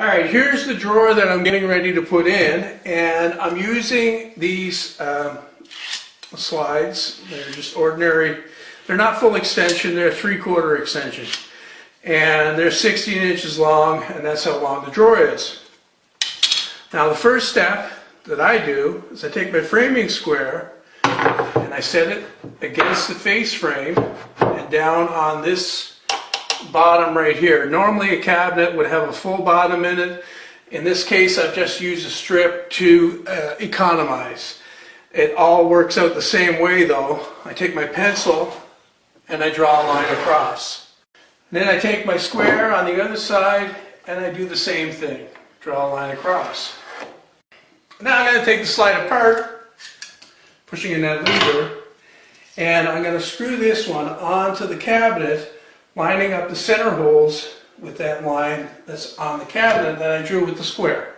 Alright, here's the drawer that I'm getting ready to put in, and I'm using these slides. They're just ordinary, they're not full extension, they're 3/4 extension. And they're 16 inches long, and that's how long the drawer is. Now the first step that I do is I take my framing square and I set it against the face frame and down on this bottom right here. Normally a cabinet would have a full bottom in it. In this case I've just used a strip to economize. It all works out the same way though. I take my pencil and I draw a line across. And then I take my square on the other side and I do the same thing. Draw a line across. Now I'm going to take the slide apart, pushing in that lever, and I'm going to screw this one onto the cabinet, lining up the center holes with that line that's on the cabinet that I drew with the square.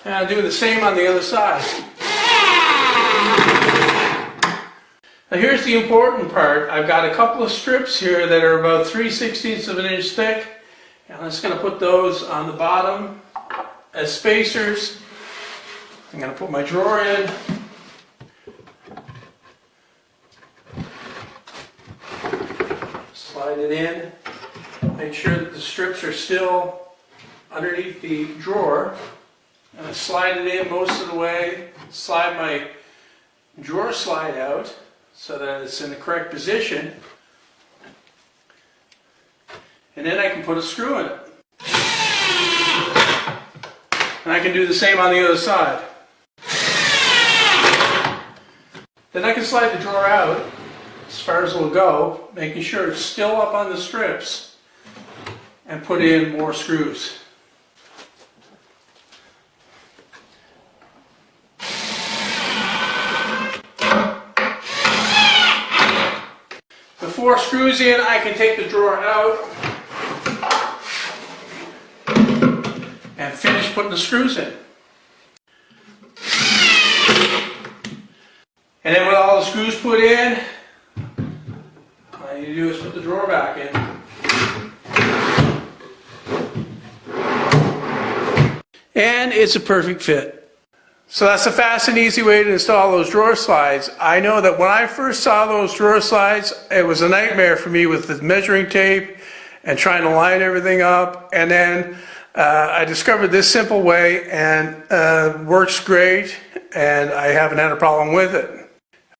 And I'll do the same on the other side. Now here's the important part. I've got a couple of strips here that are about 3/16 of an inch thick, and I'm just going to put those on the bottom as spacers. I'm going to put my drawer in. Slide it in. Make sure that the strips are still underneath the drawer. And I slide it in most of the way. Slide my drawer slide out so that it's in the correct position. And then I can put a screw in it. And I can do the same on the other side. Then I can slide the drawer out as far as it'll go, making sure it's still up on the strips, and put in more screws. The 4 screws in, I can take the drawer out and finish putting the screws in. And then with all the screws put in, all I need to do is put the drawer back in. And it's a perfect fit. So that's a fast and easy way to install those drawer slides. I know that when I first saw those drawer slides, it was a nightmare for me with the measuring tape and trying to line everything up. And then I discovered this simple way, and works great, and I haven't had a problem with it.